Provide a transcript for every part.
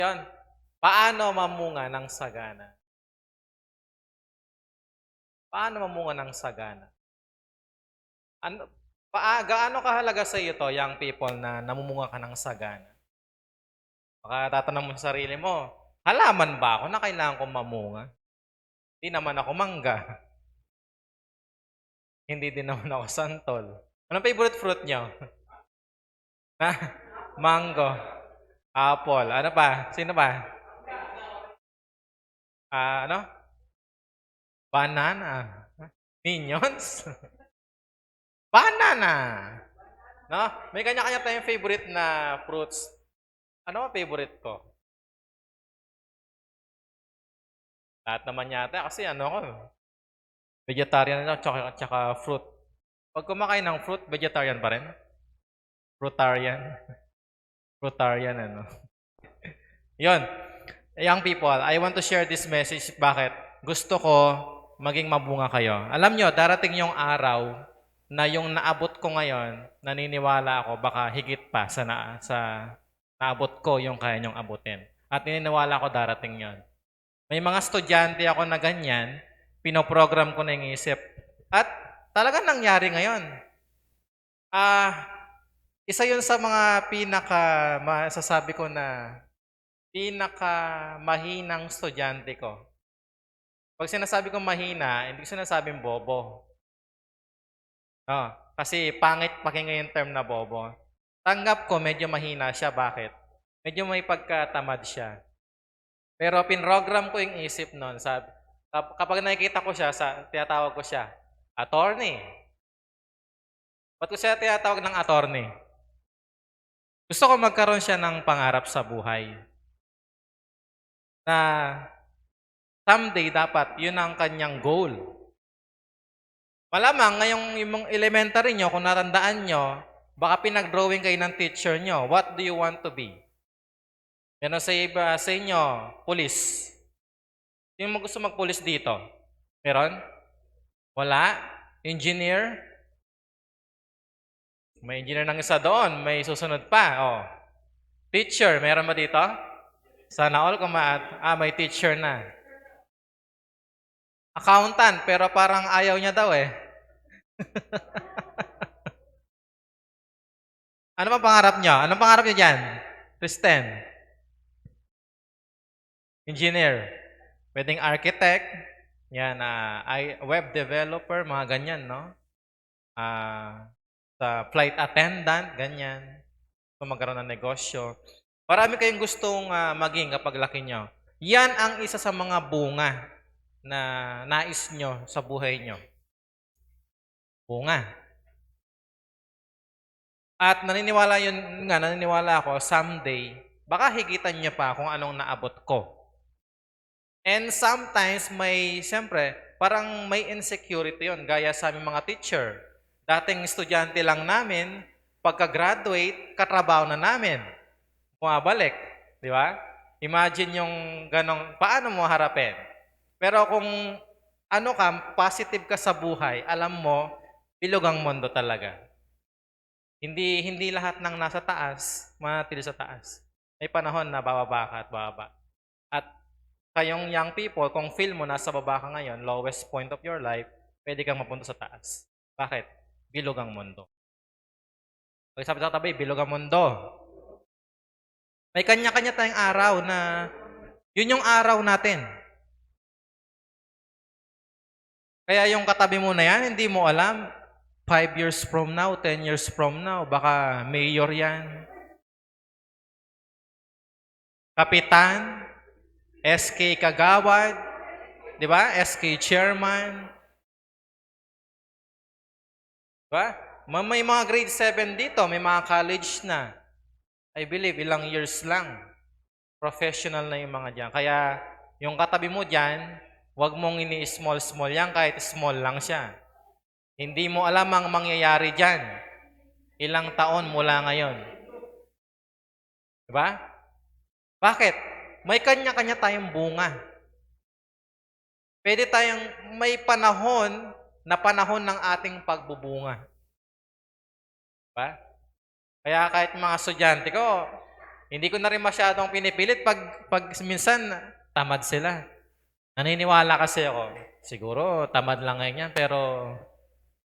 Yun, paano mamunga ng sagana? Paano mamunga ng sagana? Ano gaano kahalaga sa iyo 'to, young people, na namumunga ka ng sagana? Baka tatanong mo sa sarili mo, halaman ba ako na kailangan kong mamunga? Hindi naman ako mangga, hindi din naman ako santol. Anong favorite fruit niyo? Ha? Mango, apple, ano pa? Sino pa? Ano? Banana. Minions? Banana! 'No? May kanya-kanya tayong favorite na fruits. Ano ang favorite ko? Lahat naman yata kasi ano ako, vegetarian ako tsaka fruit. 'Pag kumakain ng fruit, vegetarian pa rin? Fruitarian? Fruitarian ano. 'Yun, young people, I want to share this message. Bakit? Gusto ko maging mabunga kayo. Alam niyo, darating yung araw na yung naabot ko ngayon, naniniwala ako baka higit pa sa naabot ko yung kaya niyong abutin. At naniniwala ko darating 'yon. May mga estudyante ako na ganyan, pinoprogram ko na yung isip. At talagang nangyari ngayon. Isa yun sa mga masasabi ko na pinakamahinang estudyante ko. Pag sinasabi kong mahina, hindi ko sinasabing bobo. Kasi pangit pakinggan yung term na bobo. Tanggap ko medyo mahina siya. Bakit? Medyo may pagkatamad siya. Pero pinrogram ko yung isip nun. Kapag nakikita ko siya, tinatawag ko siya, attorney. Ba't ko siya tinatawag ng attorney? Gusto ko magkaroon siya ng pangarap sa buhay. Na someday dapat yun ang kanyang goal. Malamang ngayong yung elementary nyo, kung natandaan nyo, baka pinag-drawing kayo ng teacher nyo. What do you want to be? Meron sa iba sa inyo, police. Sino mo gusto mag-police dito? Meron? Wala? Engineer? May engineer ng isa doon. May susunod pa. Teacher, meron ba dito? Sana all may teacher na. Accountant, pero parang ayaw niya daw eh. Ano bang pangarap niyo? Anong pangarap niyo dyan? Kristen? Engineer? Pwedeng architect? Yan, web developer, mga ganyan, no? Sa flight attendant, ganyan. Kung magkaroon ng negosyo. Marami kayong gustong maging kapag laki nyo. Yan ang isa sa mga bunga na nais nyo sa buhay nyo. Bunga. At naniniwala ako, someday, baka higitan nyo pa kung anong naabot ko. And sometimes siyempre, parang may insecurity yon, gaya sa aming mga teacher. Dating estudyante lang namin, pagka-graduate, katrabaho na namin. Bumabalik, di ba? Imagine yung ganong, paano mo harapin? Pero kung positive ka sa buhay, alam mo, bilog ang mundo talaga. Hindi lahat ng nasa taas, manatili sa taas. May panahon na bababa ka at bababa. At kayong young people, kung feel mo nasa baba ka ngayon, lowest point of your life, pwede kang mapunta sa taas. Bakit? Bilog ang mundo. Pag sabi sa tabi, bilog ang mundo. May kanya-kanya tayong araw na yun yung araw natin. Kaya yung katabi mo na yan, hindi mo alam, 5 years from now, 10 years from now, baka mayor yan. Kapitan, SK Kagawad, di ba? SK Chairman. Di ba? May mga grade 7 dito, may mga college na. I believe, ilang years lang. Professional na yung mga dyan. Kaya, yung katabi mo dyan, huwag mong ini-small yan, kahit small lang siya. Hindi mo alam ang mangyayari dyan. Ilang taon mula ngayon. Diba? Bakit? May kanya-kanya tayong bunga. Pwede tayong may panahon ng ating pagbubunga. Diba? Kaya kahit mga estudyante ko, Hindi ko na rin masyadong pinipilit pag minsan tamad sila. Naniniwala kasi ako, siguro tamad lang ngayon yan, pero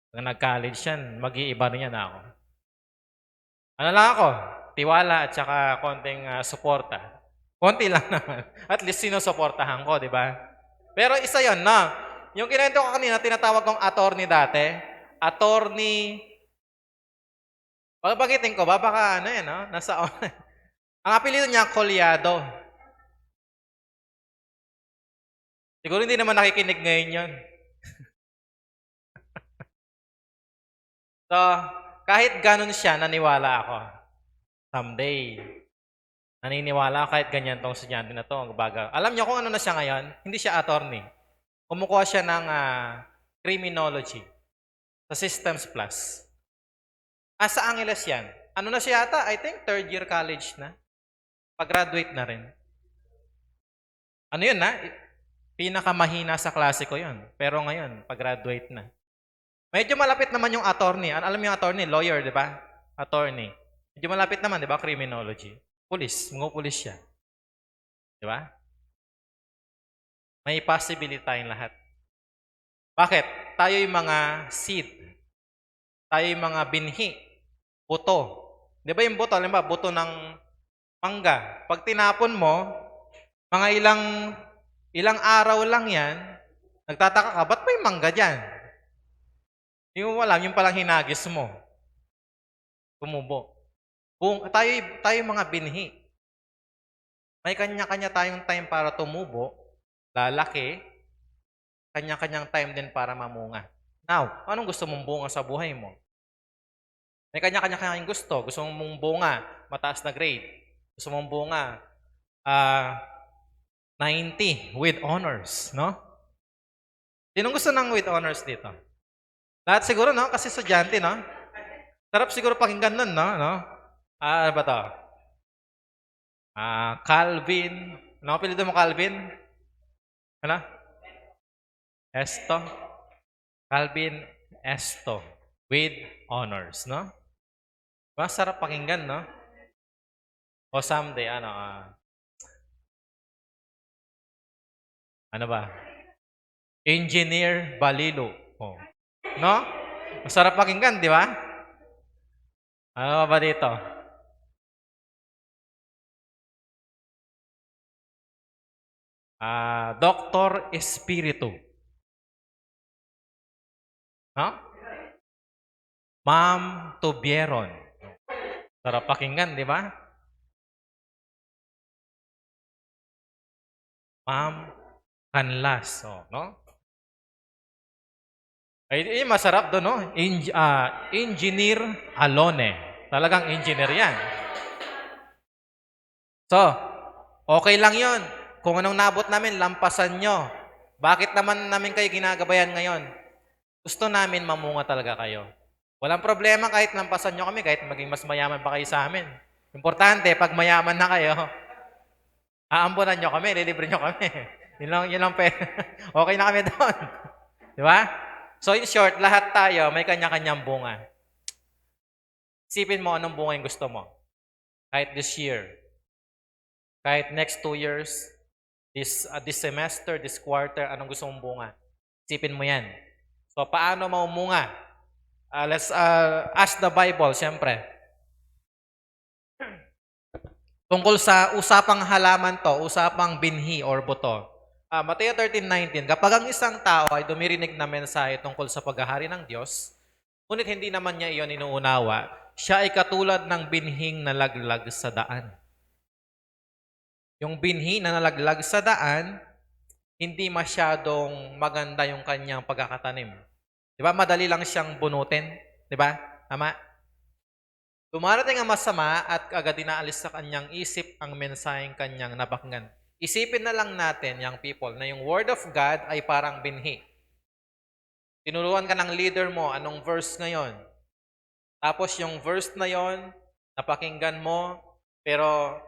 pag nag-college yan, mag-iiba rin yan ako. Ano lang ako, tiwala at saka konting suporta. Konti lang naman. At least sinusuportahan ko, di ba? Pero isa yon na. Yung kinento ko kanina, tinatawag kong attorney dati. Attorney, pagbagitin ko ba? Baka ano yan, no? Nasa ang apelido niya, Colyado. Siguro hindi naman nakikinig ngayon yun. So, kahit ganun siya, naniwala ako. Someday, naniniwala ako kahit ganyan tong estudyante na to. Baga. Alam niyo kung ano na siya ngayon? Hindi siya attorney. Kumukuha siya ng criminology sa Systems Plus. Sa Angeles yan. Ano na siya ata? I think third year college na. Pag-graduate na rin. Ano yun na? Pinakamahina sa klase ko yun. Pero ngayon, pag-graduate na. Medyo malapit naman yung attorney. Alam mo yung attorney? Lawyer, di ba? Attorney. Medyo malapit naman, di ba? Criminology. Police. Mga police siya. Di ba? May possibility tayong lahat. Bakit? Tayo yung mga seed. Tayo yung mga binhi. Buto. Di ba yung buto? Alam ba? Buto ng mangga. Pag tinapon mo, mga ilang araw lang yan, nagtataka ka, ba't may mangga dyan? Hindi mo alam, yung palang hinagis mo. Tumubo. Tayo mga binhi. May kanya-kanya tayong time para tumubo, lalaki, kanya-kanyang time din para mamunga. Now, anong gusto mong bunga sa buhay mo? May kanya-kanya kayong gusto. Gusto mong bunga, mataas na grade. Gusto mong bunga, 90 with honors, no? Sinong gusto ng with honors dito? Lahat siguro, no? Kasi estudyante, no? Sarap siguro pakinggan nun, no? Ano ba to? Calvin. Ano apelido mo, Calvin? Ano? Esto? Calvin Esto. With honors, no? Masarap pakinggan, no? O someday, ano ba? Engineer Balilo. Oh. No? Masarap pakinggan, di ba? Ano ba dito? Dr. Espiritu. No? Ma'am Tubieron. Sarap pakinggan, di ba? Ma'am Canlas. Oh, no? Ay, masarap doon, no? Engineer Alone. Talagang engineer yan. So, okay lang yon. Kung anong nabot namin, lampasan nyo. Bakit naman namin kayo ginagabayan ngayon? Gusto namin mamunga talaga kayo. Walang problema kahit lampasan nyo kami, kahit maging mas mayaman pa kayo sa amin. Importante, pag mayaman na kayo, aambunan nyo kami, lilibre nyo kami. Yun lang okay na kami doon. Di ba? So in short, lahat tayo may kanya-kanyang bunga. Isipin mo anong bunga yung gusto mo. Kahit this year, kahit next 2 years, this semester, this quarter, anong gusto mong bunga? Isipin mo yan. So paano mamumunga? Let's ask the Bible, siyempre. Tungkol sa usapang halaman to, usapang binhi or buto. Mateo 13:19, kapag ang isang tao ay dumirinig na mensahe tungkol sa paghahari ng Diyos, ngunit hindi naman niya iyon inuunawa, siya ay katulad ng binhing nalaglag sa daan. Yung binhi na nalaglag sa daan, hindi masyadong maganda yung kanyang pagkakatanim. Di ba? Madali lang siyang bunutin. Di ba? Tama? Dumarating ang masama at agad inaalis sa kanyang isip ang mensaheng kanyang napakinggan. Isipin na lang natin, young people, na yung Word of God ay parang binhi. Tinuruan ka ng leader mo, anong verse ngayon? Tapos yung verse na yon, napakinggan mo, pero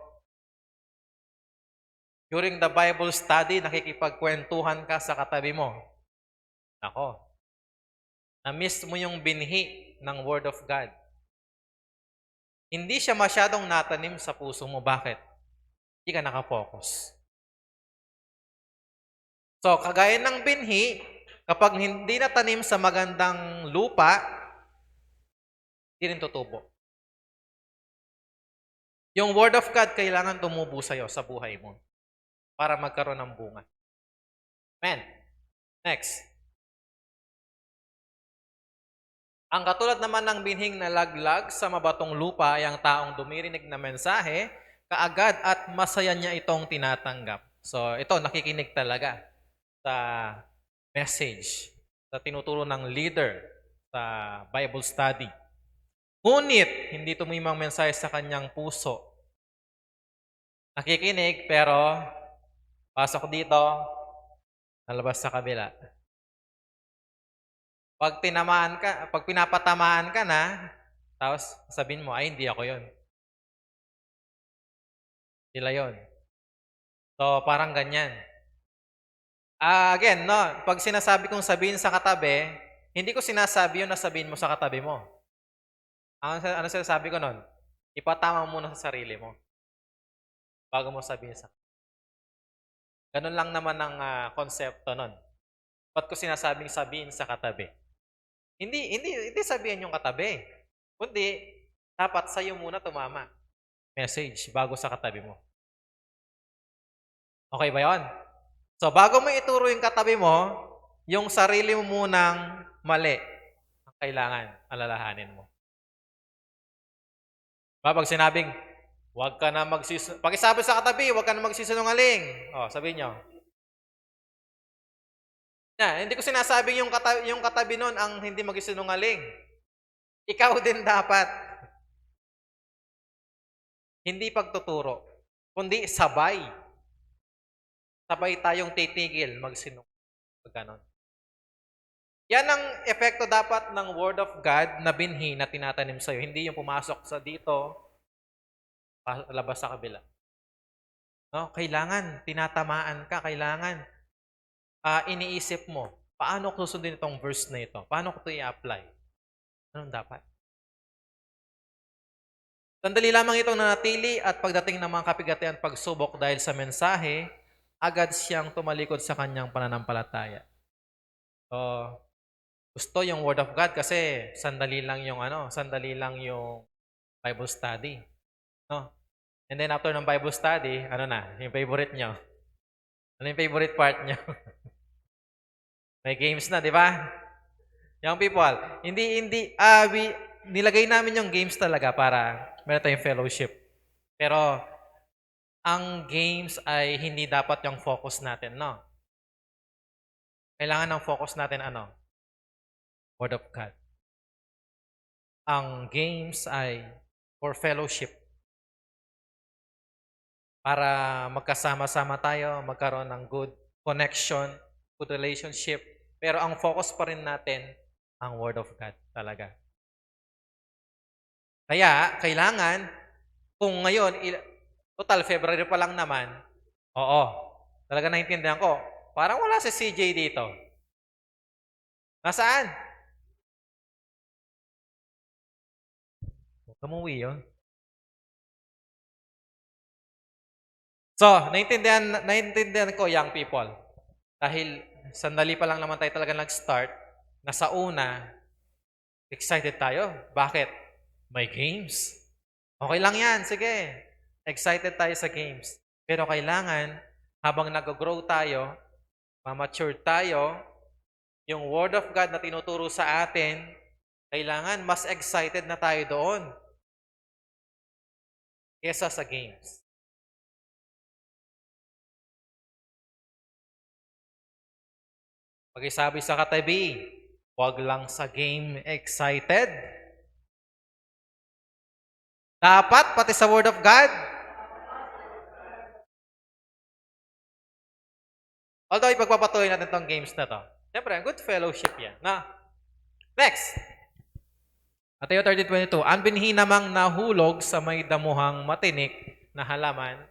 during the Bible study, nakikipagkwentuhan ka sa katabi mo. Nako, na-miss mo yung binhi ng Word of God. Hindi siya masyadong natanim sa puso mo. Bakit? Hindi ka nakafocus. So, kagaya ng binhi, kapag hindi natanim sa magandang lupa, hindi rin tutubo. Yung Word of God kailangan tumubo sa'yo sa buhay mo para magkaroon ng bunga. Amen. Next. Ang katulad naman ng binhing nalaglag sa mabatong lupa ay ang taong dumirinig na mensahe, kaagad at masaya niya itong tinatanggap. So, ito, nakikinig talaga sa message, sa tinuturo ng leader sa Bible study. Ngunit, hindi tumimang mensahe sa kanyang puso. Nakikinig, pero pasok dito, nalabas sa kabila. Pag pinapatamaan ka na, tapos sabihin mo, ay, hindi ako yon. Sila yon. So, parang ganyan. Again, no, pag sinasabi kong sabihin sa katabi, hindi ko sinasabi yun na sabihin mo sa katabi mo. Ano sinasabi ko nun? Ipatama mo muna sa sarili mo bago mo sabihin sa ganun lang naman ang konsepto nun. Ba't ko sinasabing sabihin sa katabi? Hindi sabihin yung katabi. Kundi, dapat sa'yo muna tumama. Message bago sa katabi mo. Okay ba yon? So, bago mo ituro yung katabi mo, yung sarili mo munang mali ang kailangan alalahanin mo. Pag sinabing, pag isabi sa katabi, huwag ka na magsisinungaling. Sabihin nyo. Hindi ko sinasabing yung katabi nun ang hindi magsisinungaling. Ikaw din dapat. Hindi pagtuturo, kundi sabay. Sabay tayong titigil magsinungaling. Ganon. Yan ang epekto dapat ng Word of God na binhi na tinatanim sa'yo. Hindi yung pumasok sa dito, labas sa kabila. No? Kailangan, tinatamaan ka, kailangan iniisip mo, paano ko susundin itong verse na ito? Paano ko ito i-apply? Anong dapat? Sandali lamang itong nanatili at pagdating ng mga kapigatian at pagsubok dahil sa mensahe, agad siyang tumalikod sa kanyang pananampalataya. So, gusto yung Word of God kasi sandali lang yung Bible study. No? And then after ng Bible study, yung favorite nyo? Ano yung favorite part nyo? May games na, di ba? Young people, nilagay namin yung games talaga para meron tayong fellowship. Pero, ang games ay hindi dapat yung focus natin, no? Kailangan ng focus natin, Word of God. Ang games ay for fellowship. Para magkasama-sama tayo, magkaroon ng good connection, good relationship. Pero ang focus pa rin natin, ang Word of God talaga. Kaya, kailangan, kung ngayon, total, February pa lang naman, talaga naintindihan ko, parang wala si CJ dito. Nasaan? Tumuwi yun. So, naintindihan ko, young people. Dahil sandali pa lang naman tayo talaga nag-start, nasa una, excited tayo. Bakit? May games. Okay lang yan, sige. Excited tayo sa games. Pero kailangan, habang nag-grow tayo, ma-mature tayo, yung Word of God na tinuturo sa atin, kailangan mas excited na tayo doon kesa sa games. Pag-isabi sa katabi, huwag lang sa game excited. Dapat, pati sa Word of God. Although, ipagpapatuloy natin itong games na to. Siyempre, good fellowship yan. Next. Mateo 30:22. Ang binhi namang nahulog sa may damuhang matinik na halaman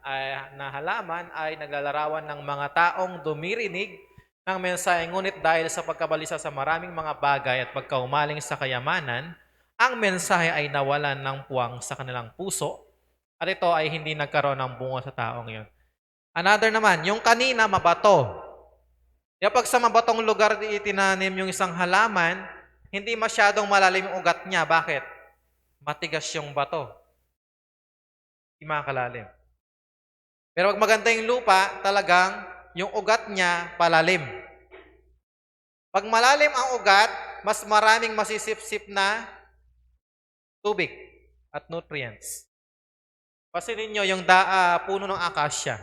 ay naglalarawan ng mga taong dumirinig ng mensahe, ngunit dahil sa pagkabalisa sa maraming mga bagay at pagkaumaling sa kayamanan, ang mensahe ay nawalan ng puwang sa kanilang puso at ito ay hindi nagkaroon ng bunga sa taong iyon. Another naman, yung kanina mabato. Kapag sa mabatong lugar itinanim yung isang halaman, hindi masyadong malalim yung ugat niya. Bakit? Matigas yung bato. Hindi makakalalim. Pero pag maganda yung lupa, talagang yung ugat niya palalim. Pag malalim ang ugat, mas maraming masisip-sip na tubig at nutrients. Pansinin nyo yung puno ng akasya.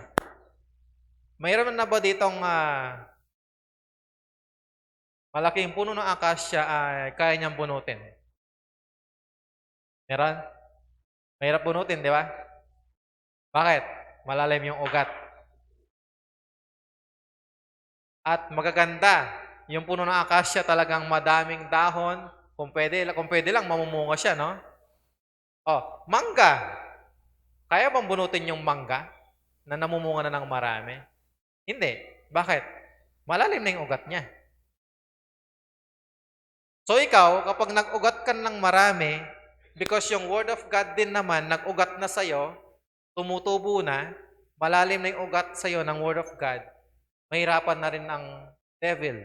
Mayroon na ba ditong malaking puno ng akasya ay kaya niyang bunutin? Meron? Mahirap bunutin, di ba? Bakit? Malalim yung ugat. At magaganda, yung puno ng akasya talagang madaming dahon. Kung pwede lang, mamumunga siya, no? Oh, mangga. Kaya bang bunutin yung mangga na namumunga na ng marami? Hindi. Bakit? Malalim na yung ugat niya. So ikaw, kapag nag-ugat ka ng marami, because yung Word of God din naman, nag-ugat na sa'yo, tumutubo na, malalim na yung ugat sa'yo ng Word of God, mahirapan na rin ang devil.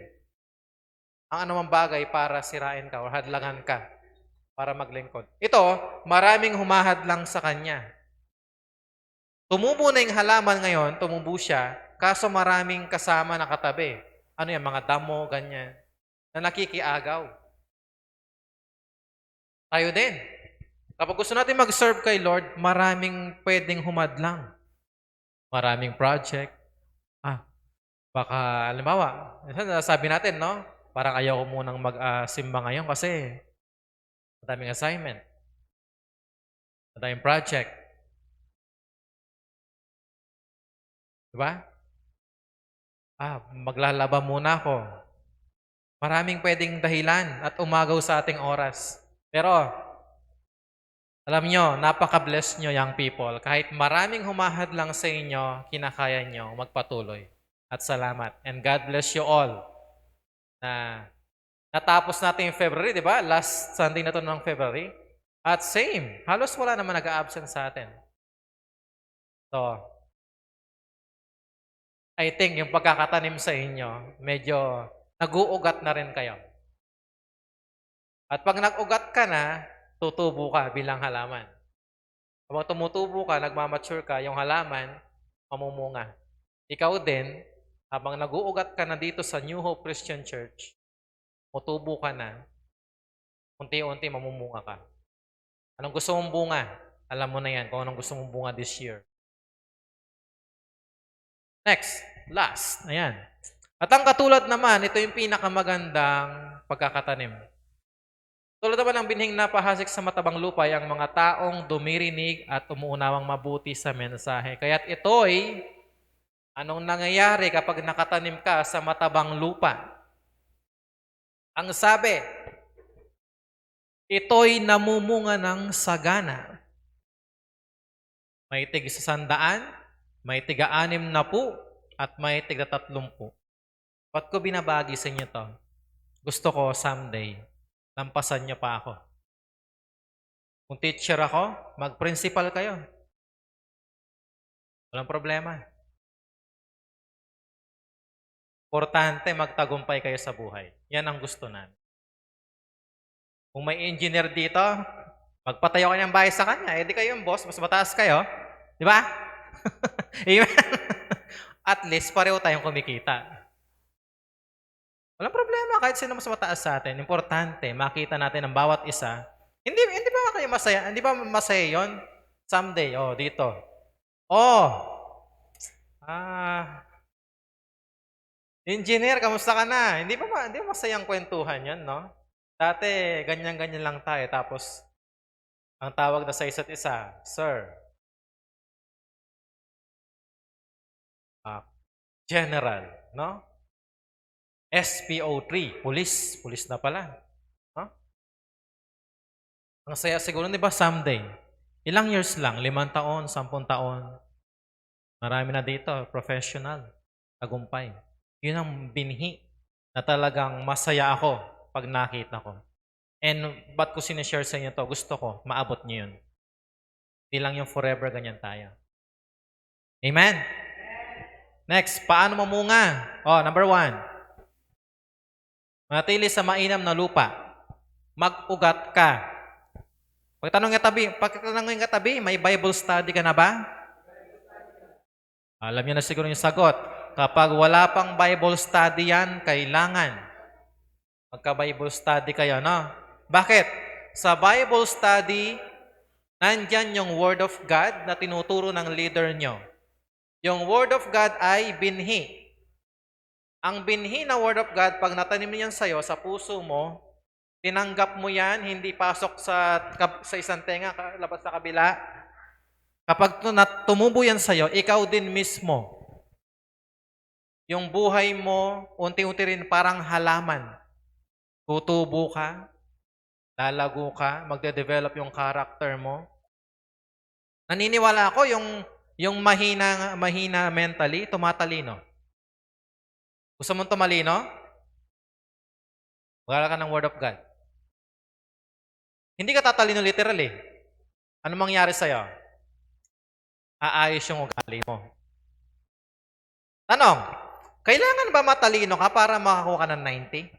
Ang anumang bagay para sirain ka o hadlangan ka para maglingkod. Ito, maraming humahadlang sa kanya. Tumubo na yung halaman ngayon, tumubo siya, kaso maraming kasama na katabi. Ano yan, mga damo, ganyan, na nakikiagaw. Tayo din. Kapag gusto natin mag-serve kay Lord, maraming pwedeng humadlang. Maraming project. Baka, halimbawa, sabi natin, no? Parang ayaw ko munang mag-simba ngayon kasi madaming assignment. Madaming project. Diba? Maglalaba muna ako. Maraming pwedeng dahilan at umagaw sa ating oras. Pero, alam nyo, napaka-bless nyo, young people. Kahit maraming humahadlang sa inyo, kinakaya nyo magpatuloy. At salamat. And God bless you all. Na natapos natin yung February, di ba? Last Sunday na to ng February. At same, halos wala naman nag-a-absent sa atin. So, I think yung pagkakatanim sa inyo, medyo nag-uugat na rin kayo. At pag nag-ugat ka na, tutubo ka bilang halaman. Kapag tumutubo ka, nagmamature ka, yung halaman, mamumunga. Ikaw din, habang nag-uugat ka na dito sa New Hope Christian Church, mutubo ka na, unti-unti mamumunga ka. Anong gusto mong bunga? Alam mo na yan kung anong gusto mong bunga this year. Next, last. Ayan. At ang katulad naman, ito yung pinakamagandang pagkakatanim. Tulad naman ng binhing napahasik sa matabang lupa, ang mga taong dumirinig at umuunawang mabuti sa mensahe. Kaya't ito'y anong nangyayari kapag nakatanim ka sa matabang lupa? Ang sabi, ito'y namumunga ng sagana. May tig 100, may tiga 60, at may tiga 30. Ba't ko binabagi sa inyo to? Gusto ko someday, lampasan niyo pa ako. Kung teacher ako, mag-principal kayo. Walang problema. Importante magtagumpay kayo sa buhay. Yan ang gusto namin. Kung may engineer dito, magpatayo kayo ng bahay sa kanya. Eh di kayo yung boss, mas mataas kayo. Di ba? Amen. At least pareho tayong kumikita. Walang problema kahit sino mas mataas sa atin. Importante, makita natin ang bawat isa. Hindi ba kayo masaya? Hindi ba masaya yon? Someday, dito. Engineer, kamusta ka na? Hindi ba masayang kwentuhan yan, no? Dati, ganyan-ganyan lang tayo. Tapos, ang tawag na sa isa't isa, Sir, General, no? SPO3, Police na pala. No? Ang saya siguro, di ba, someday? Ilang years lang? 5 taon, 10 taon. Marami na dito, professional, tagumpay. Yun ang binhi na talagang masaya ako pag nakita ko. And ba't ko sinishare sa inyo to? Gusto ko, maabot niyo yun. Hindi lang yung forever ganyan tayo. Amen? Next, paano mamunga? Number 1. Manatili sa mainam na lupa. Mag-ugat ka. Pagtanong yung katabi, may Bible study ka na ba? Alam niyo na siguro yung sagot. Kapag wala pang Bible study yan, kailangan magka-Bible study kayo, no? Bakit? Sa Bible study, nandyan yung Word of God na tinuturo ng leader nyo. Yung Word of God ay binhi. Ang binhi na Word of God, pag natanim niyan sa'yo, sa puso mo, tinanggap mo yan, hindi pasok sa isang tenga, labas sa kabila. Kapag tumubo yan sa'yo, ikaw din mismo. Yung buhay mo, unti-unti rin parang halaman. Tutubo ka, lalago ka, magde-develop yung character mo. Naniniwala ako yung mahina mentally, tumatalino. Gusto mong tumalino? Mag-aaral ka ng Word of God. Hindi ka tatalino literally. Ano mangyari sa'yo? Aayos yung ugali mo. Tanong, kailangan ba matalino ka para makakuha ka ng 90?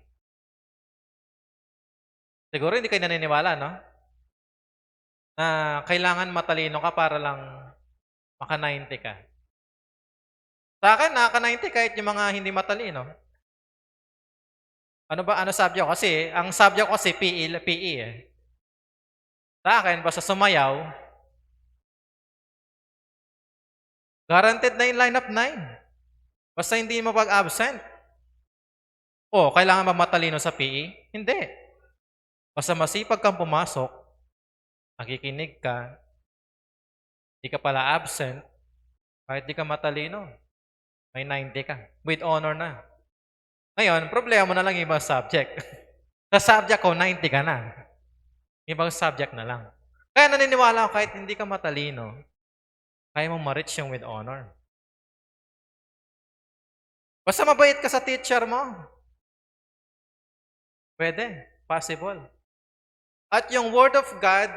Siguro hindi kayo naniniwala, no? Na kailangan matalino ka para lang maka-90 ka. Sa akin, nakaka-90 kahit yung mga hindi matalino. Ano subject ko? Kasi, ang subject ko kasi PE eh. Sa akin, basta sumayaw, guaranteed na yung lineup 9. Basta hindi mo pag-absent. Kailangan ba matalino sa PE? Hindi. Basta masipag kang pumasok, nakikinig ka, hindi ka pala absent, kahit di ka matalino, may 90 ka. With honor na. Ngayon, problema mo na lang ibang subject. Sa subject ko, 90 ka na. Ibang subject na lang. Kaya naniniwala ko kahit hindi ka matalino, kaya mo ma-reach yung with honor. Basta mabait ka sa teacher mo. Pwede. Possible. At yung Word of God,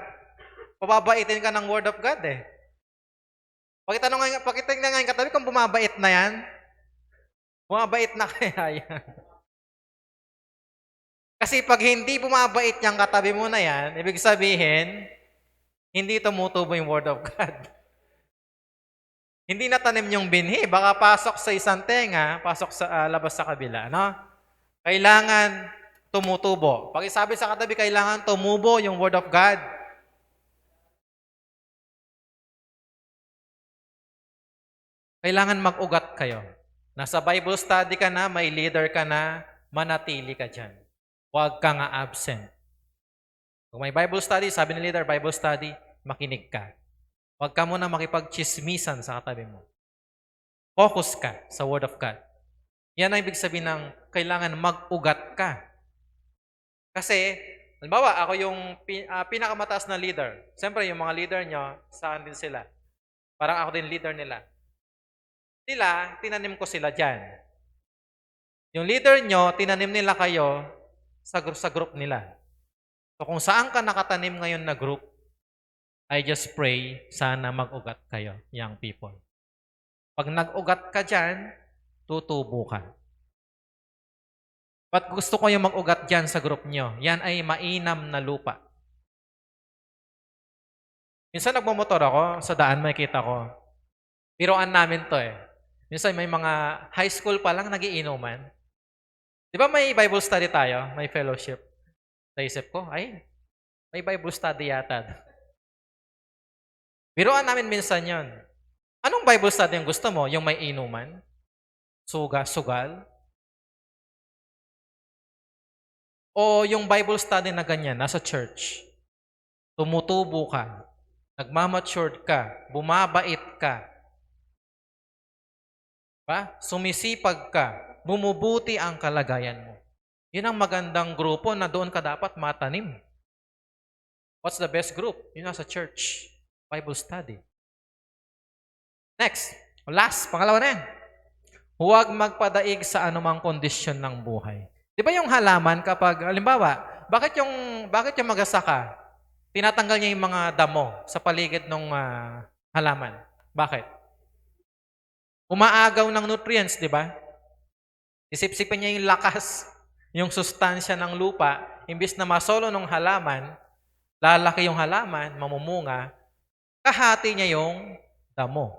pababaitin ka ng Word of God eh. Pakitingnan ngayon katabi kung bumabait na yan. Bumabait na kaya yan. Kasi pag hindi bumabait yung katabi mo na yan, ibig sabihin, hindi tumutubo yung Word of God. Hindi natanim yung binhi. Baka pasok sa isang tenga, pasok sa labas sa kabila. No? Kailangan tumutubo. Pag isabi sa katabi, kailangan tumubo yung Word of God. Kailangan mag-ugat kayo. Nasa Bible study ka na, may leader ka na, manatili ka dyan. Huwag ka nga absent. Kung may Bible study, sabi ni leader, Bible study, makinig ka. Huwag ka muna makipag-chismisan sa katabi mo. Focus ka sa Word of God. Yan ang ibig sabihin ng kailangan mag-ugat ka. Kasi, halimbawa, ako yung pinakamataas na leader. Siyempre, yung mga leader nyo, saan din sila? Parang ako din leader nila. Tinanim ko sila dyan. Yung leader nyo, tinanim nila kayo sa group nila. So kung saan ka nakatanim ngayon na group, I just pray, sana mag-ugat kayo, young people. Pag nag-ugat ka dyan, tutubo ka. Ba't gusto ko yung mag-ugat dyan sa group nyo? Yan ay mainam na lupa. Minsan nagmumotor ako, sa daan makikita ko. Biroan namin to eh. Minsan may mga high school pa lang nagiinuman. Di ba may Bible study tayo? May fellowship. Naisip ko, may Bible study yata. Biroan namin minsan yon. Anong Bible study yung gusto mo? Yung may inuman? Sugal? O yung Bible study na ganyan, nasa church? Tumutubo ka, nagmamatured ka, bumabait ka, sumisipag ka, bumubuti ang kalagayan mo. Yun ang magandang grupo na doon ka dapat matanim. What's the best group? Yun nasa church. Bible study. Next. Last. Pangalawa na yan. Huwag magpadaig sa anumang kondisyon ng buhay. Di ba yung halaman kapag, halimbawa, bakit yung magsasaka, tinatanggal niya yung mga damo sa paligid ng halaman? Bakit? Umaagaw ng nutrients, di ba? Isip-sipin niya yung lakas, yung sustansya ng lupa, imbis na masolo ng halaman, lalaki yung halaman, mamumunga, kahati niya yung damo.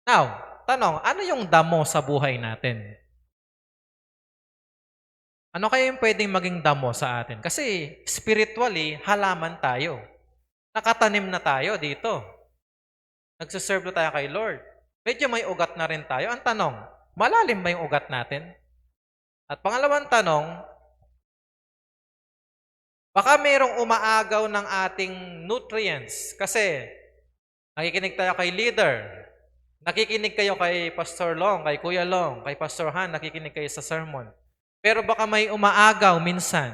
Now, tanong, ano yung damo sa buhay natin? Ano kaya yung pwedeng maging damo sa atin? Kasi spiritually, halaman tayo. Nakatanim na tayo dito. Nagsiserve na tayo kay Lord. Medyo may ugat na rin tayo. Ang tanong, malalim ba yung ugat natin? At pangalawang tanong, baka mayroong umaagaw ng ating nutrients. Kasi nakikinig tayo kay leader. Nakikinig kayo kay Pastor Long, kay Kuya Long, kay Pastor Han, nakikinig kayo sa sermon. Pero baka may umaagaw minsan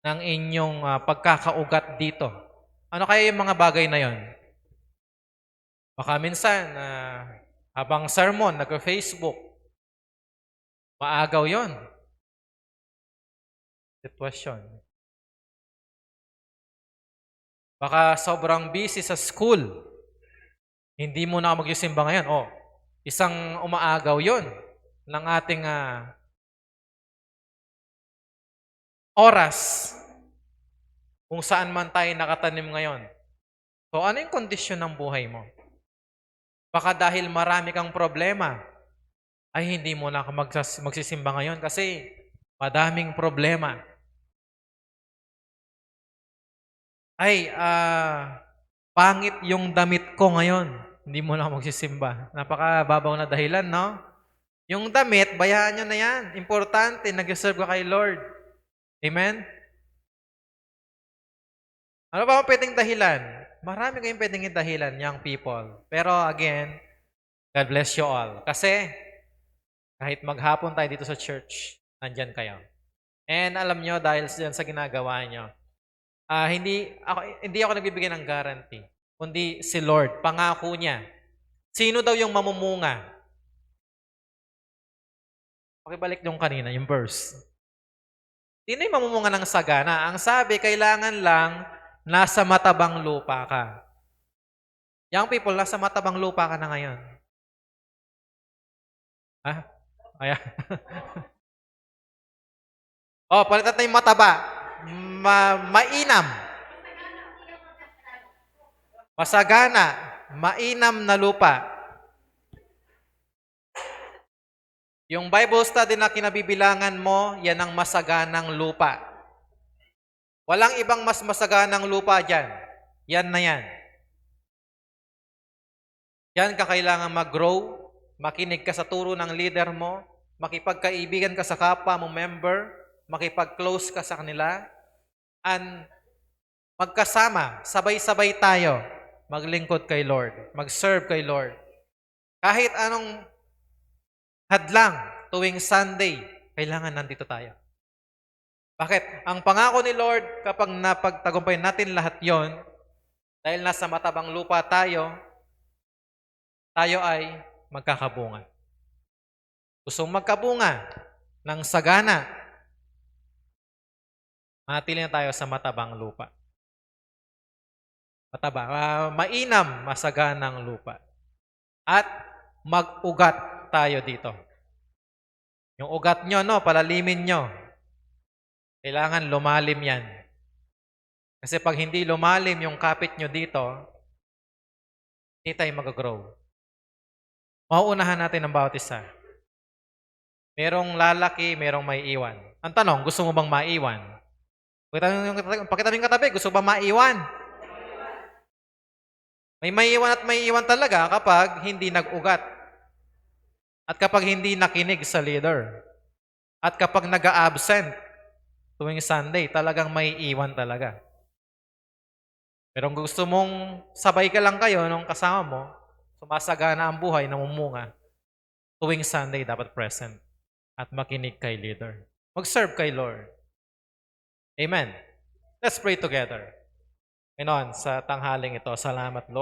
ng inyong pagkakaugat dito. Ano kaya yung mga bagay na yon? Baka minsan, habang sermon, nag-Facebook, maagaw yon. Sitwasyon. Baka sobrang busy sa school. Hindi mo na magsisimba ngayon. Isang umaagaw yon ng ating oras kung saan man tayo nakatanim ngayon. So, ano yung kondisyon ng buhay mo? Baka dahil marami kang problema, ay hindi mo na magsisimba ngayon kasi madaming problema. Ay, pangit yung damit ko ngayon. Hindi mo na magsisimba. Napakababaw na dahilan, no? Yung damit, bayaan nyo na yan. Importante, nag-serve ka kay Lord. Amen? Ano ba ang pwedeng dahilan? Marami kayong pwedeng dahilan, young people. Pero again, God bless you all. Kasi, kahit maghapon tayo dito sa church, nandyan kayo. And alam nyo, dahil dyan sa ginagawa nyo, hindi ako nagbibigay ng guarantee, kundi si Lord, pangako niya. Sino daw yung mamumunga? Pakibalik yung kanina, yung verse. Sino yung mamumunga ng sagana? Ang sabi, kailangan lang nasa matabang lupa ka. Young people, nasa matabang lupa ka na ngayon. Ayan. Palitan na yung mataba. Mainam. Masagana. Mainam na lupa. Yung Bible study na kinabibilangan mo, yan ang masaganang lupa. Walang ibang mas masaganang lupa dyan. Yan na yan. Yan ka kailangan mag-grow, makinig ka sa turo ng leader mo, makipagkaibigan ka sa kapwa mo member, makipag-close ka sa kanila, and magkasama, sabay-sabay tayo, maglingkod kay Lord, mag-serve kay Lord. Kahit anong hadlang tuwing Sunday, kailangan nandito tayo. Bakit? Ang pangako ni Lord, kapag napagtagumpay natin lahat yon, dahil nasa matabang lupa tayo ay magkakabunga. Gusto magkabunga ng sagana, manatili na tayo sa matabang lupa. Mainam, masaganang lupa. At mag-ugat tayo dito. Yung ugat nyo, palalimin nyo. Kailangan lumalim yan. Kasi pag hindi lumalim yung kapit nyo dito, hindi tayo mag-grow. Mauunahan natin ang bawat isa. Merong lalaki, merong may iwan. Ang tanong, gusto mo bang maiwan? Pakita yung katabi, gusto ba maiwan? May maiwan at may iwan talaga kapag hindi nag-ugat. At kapag hindi nakinig sa leader. At kapag nag-a-absent tuwing Sunday, talagang may iwan talaga. Pero kung gusto mong sabay ka lang kayo nung kasama mo, sumasagana ang buhay, namumunga, tuwing Sunday dapat present at makinig kay leader. Mag-serve kay Lord. Amen. Let's pray together. Ganoon, sa tanghaling ito, salamat Lord.